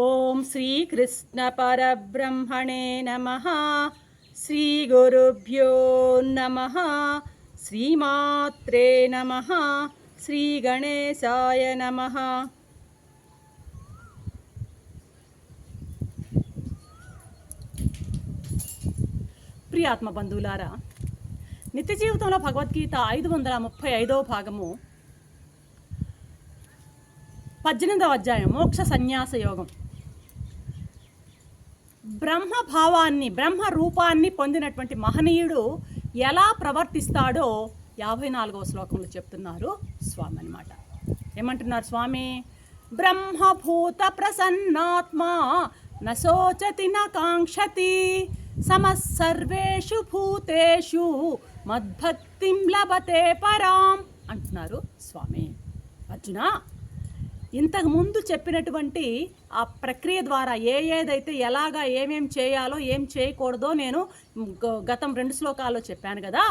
ఓం శ్రీకృష్ణ పరబ్రహ్మణే నమః. శ్రీ గురుభ్యో నమః. శ్రీమాత్రే నమః. శ్రీ గణేశాయ నమః. ప్రియాత్మ బంధువులారా, నిత్య జీవితంలో భగవద్గీత 535వ భాగము 18వ అధ్యాయం మోక్ష సన్యాస యోగం. బ్రహ్మభావాన్ని బ్రహ్మ రూపాన్ని పొందినటువంటి మహనీయుడు ఎలా ప్రవర్తిస్తాడో 54వ శ్లోకంలో చెప్తున్నారు స్వామి అన్నమాట. ఏమంటున్నారు స్వామి? బ్రహ్మభూత ప్రసన్నాత్మా నశోచతి నకాంక్షతి సమస్సర్వేషు భూతేషు మద్భక్తిం లభతే పరాం అంటున్నారు స్వామి. అర్జున, ఇంతకుముందు చెప్పినటువంటి ఆ ప్రక్రియ ద్వారా ఏదైతే ఎలాగా ఏమేం చేయాలో ఏం చేయకూడదో నేను గతం 2 శ్లోకాల్లో చెప్పాను కదా.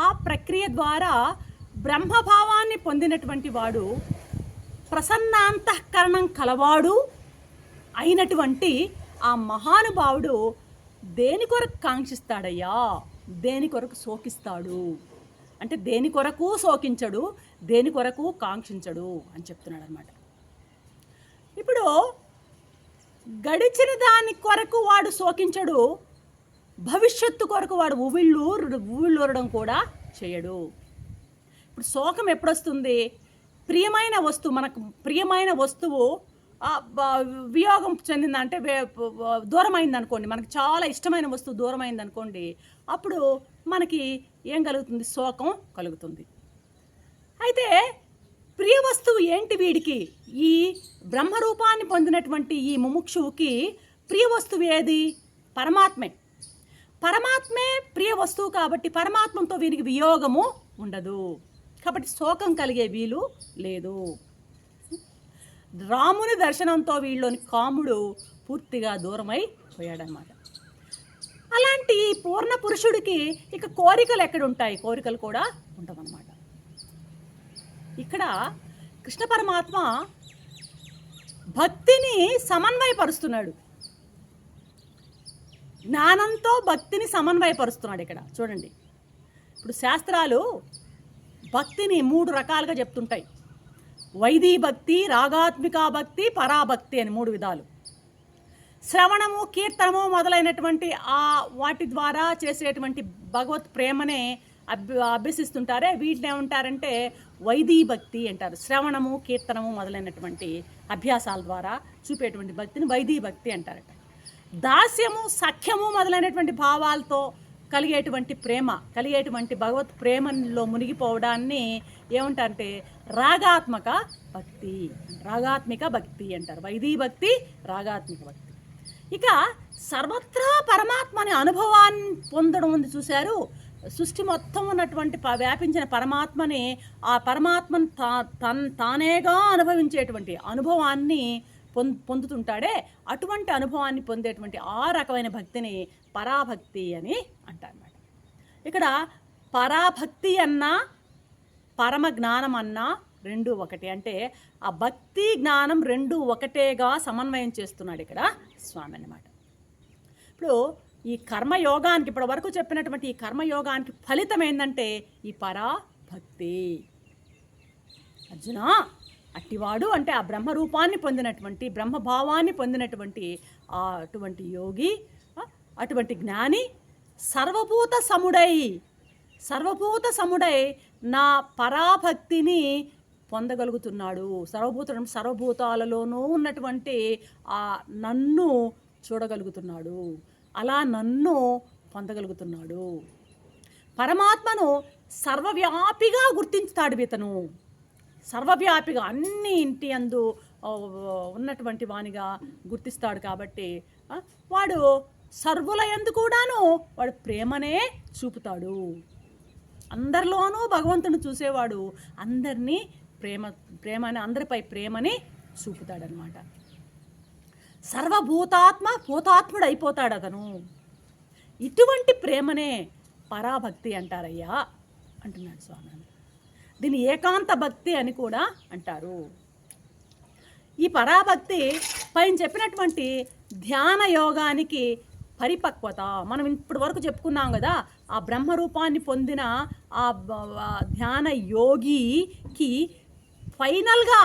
ఆ ప్రక్రియ ద్వారా బ్రహ్మభావాన్ని పొందినటువంటి వాడు ప్రసన్నాంతఃకరణం కలవాడు అయినటువంటి ఆ మహానుభావుడు దేని కొరకు కాంక్షిస్తాడయ్యా? దేని కొరకు శోకిస్తాడు అంటే దేని కొరకు శోకించడు, దేని కొరకు కాంక్షించడు అని చెప్తున్నాడు అనమాట. ఇప్పుడు గడిచిన కొరకు వాడు శోకించడు, భవిష్యత్తు కొరకు వాడు ఉవ్విళ్ళూరడం కూడా చేయడు. ఇప్పుడు శోకం ఎప్పుడొస్తుంది? ప్రియమైన వస్తువు, మనకు ప్రియమైన వస్తువు వియోగం చెందిందంటే దూరమైంది అనుకోండి, మనకు చాలా ఇష్టమైన వస్తువు దూరమైంది అనుకోండి, అప్పుడు మనకి ఏం కలుగుతుంది? శోకం కలుగుతుంది. అయితే ప్రియ వస్తువు ఏంటి? వీడికి ఈ బ్రహ్మరూపాన్ని పొందినటువంటి ఈ ముముక్షువుకి ప్రియ వస్తువు ఏది? పరమాత్మే. పరమాత్మే ప్రియ వస్తువు కాబట్టి పరమాత్మతో వీరికి వియోగము ఉండదు, కాబట్టి శోకం కలిగే వీలు లేదు. రాముని దర్శనంతో వీళ్ళలోని కాముడు పూర్తిగా దూరమై పోయాడనమాట. అలాంటి పూర్ణ పురుషుడికి ఇక కోరికలు ఎక్కడుంటాయి? కోరికలు కూడా ఉండవన్నమాట. ఇక్కడ కృష్ణ పరమాత్మ భక్తిని సమన్వయపరుస్తున్నాడు, జ్ఞానంతో భక్తిని సమన్వయపరుస్తున్నాడు. ఇక్కడ చూడండి, ఇప్పుడు శాస్త్రాలు భక్తిని 3 రకాలుగా చెప్తుంటాయి. వైదీ భక్తి, రాగాత్మిక భక్తి, పరాభక్తి అని 3 విధాలు. శ్రవణము, కీర్తనము మొదలైనటువంటి వాటి ద్వారా చేసేటువంటి భగవత్ ప్రేమనే అభ్యసిస్తుంటారే, వీటిని ఏమంటారంటే వైదీ భక్తి అంటారు. శ్రవణము, కీర్తనము మొదలైనటువంటి అభ్యాసాల ద్వారా చూపేటువంటి భక్తిని వైదీ భక్తి అంటారట. దాస్యము, సఖ్యము మొదలైనటువంటి భావాలతో కలిగేటువంటి భగవత్ ప్రేమలో మునిగిపోవడాన్ని ఏమంటారంటే రాగాత్మిక భక్తి అంటారు. వైదీ భక్తి, రాగాత్మిక భక్తి. ఇక సర్వత్రా పరమాత్మని అనుభవాన్ని పొందడం ఉంది చూశారు. సృష్టి మొత్తం ఉన్నటువంటి వ్యాపించిన పరమాత్మని, ఆ పరమాత్మను తానేగా అనుభవించేటువంటి అనుభవాన్ని పొందుతుంటాడే, అటువంటి అనుభవాన్ని పొందేటువంటి ఆ రకమైన భక్తిని పరాభక్తి అని అంటారన్నమాట. ఇక్కడ పరాభక్తి అన్నా పరమ జ్ఞానం అన్నా 2 ఒకటే. అంటే ఆ భక్తి జ్ఞానం 2 ఒకటేగా సమన్వయం చేస్తున్నాడు ఇక్కడ స్వామి అన్నమాట. ఇప్పుడు ఈ కర్మయోగానికి, ఇప్పటి వరకు చెప్పినటువంటి ఈ కర్మయోగానికి ఫలితం ఏంటంటే ఈ పరాభక్తి. అర్జున, అట్టివాడు అంటే ఆ బ్రహ్మరూపాన్ని పొందినటువంటి, బ్రహ్మభావాన్ని పొందినటువంటి అటువంటి యోగి, అటువంటి జ్ఞాని సర్వభూత సముడై నా పరాభక్తిని పొందగలుగుతున్నాడు. సర్వభూతాలలోనూ ఉన్నటువంటి ఆ నన్ను చూడగలుగుతున్నాడు, అలా నన్ను పొందగలుగుతున్నాడు. పరమాత్మను సర్వవ్యాపిగా గుర్తించుతాడు ఇతను. సర్వవ్యాపిగా అన్ని ఇంటి అందు ఉన్నటువంటి వానిగా గుర్తిస్తాడు. కాబట్టి వాడు సర్వుల యందు కూడాను వాడు ప్రేమనే చూపుతాడు. అందరిలోనూ భగవంతుని చూసేవాడు అందరినీ ప్రేమని అందరిపై ప్రేమని చూపుతాడనమాట. భూతాత్ముడు అయిపోతాడు అతను. ఇటువంటి ప్రేమనే పరాభక్తి అంటారయ్యా అంటున్నాడు స్వామి. దీన్ని ఏకాంత భక్తి అని కూడా అంటారు. ఈ పరాభక్తి పైన చెప్పినటువంటి ధ్యాన యోగానికి పరిపక్వత, మనం ఇప్పటి వరకు చెప్పుకున్నాం కదా, ఆ బ్రహ్మరూపాన్ని పొందిన ఆ ధ్యాన యోగికి ఫైనల్గా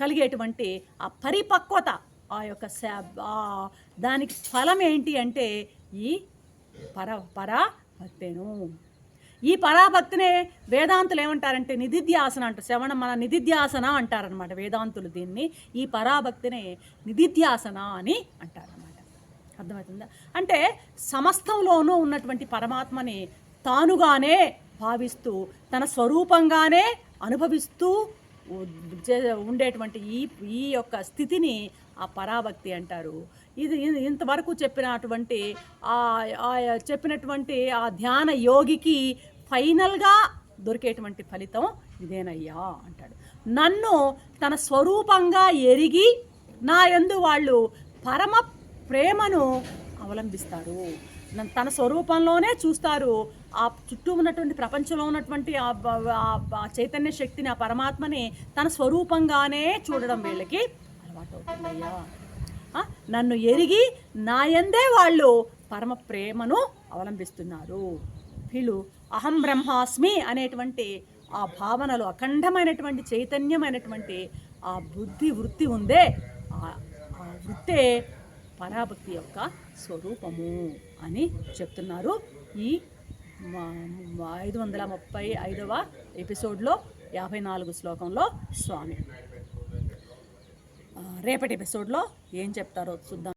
కలిగేటువంటి ఆ పరిపక్వత, ఆ యొక్క దానికి ఫలం ఏంటి అంటే ఈ పరాభక్తేను. ఈ పరాభక్తినే వేదాంతులు ఏమంటారంటే నిధిధ్యాసన అంటారు. మన నిధిధ్యాసన అంటారనమాట వేదాంతులు దీన్ని. ఈ పరాభక్తినే నిధిధ్యాసన అని అంటారనమాట. అర్థమవుతుందా? అంటే సమస్తంలోనూ ఉన్నటువంటి పరమాత్మని తానుగానే భావిస్తూ తన స్వరూపంగానే అనుభవిస్తూ ఉండేటువంటి ఈ యొక్క స్థితిని ఆ పరాభక్తి అంటారు. ఇది ఇంతవరకు చెప్పినటువంటి ఆ ధ్యాన యోగికి ఫైనల్గా దొరికేటువంటి ఫలితం ఇదేనయ్యా అంటాడు. నన్ను తన స్వరూపంగా ఎరిగి నా యందు వాళ్ళు పరమ ప్రేమను అవలంబిస్తారు. తన స్వరూపంలోనే చూస్తారు. ఆ చుట్టూ ఉన్నటువంటి ప్రపంచంలో ఉన్నటువంటి ఆ చైతన్య శక్తిని, ఆ పరమాత్మని తన స్వరూపంగానే చూడడం వీళ్ళకి అలవాటు అవుతుందయ్యా. నన్ను ఎరిగి నా యందే వాళ్ళు పరమ ప్రేమను అవలంబిస్తున్నారు. వీళ్ళు అహం బ్రహ్మాస్మి అనేటువంటి ఆ భావనలో అఖండమైనటువంటి చైతన్యమైనటువంటి ఆ బుద్ధి వృత్తి ఉందే, ఆ వృత్తే పరాభక్తి యొక్క స్వరూపము అని చెప్తున్నారు ఈ 535వ ఎపిసోడ్లో 54 శ్లోకంలో స్వామి. రేపటి ఎపిసోడ్లో ఏం చెప్తారో చూద్దాం.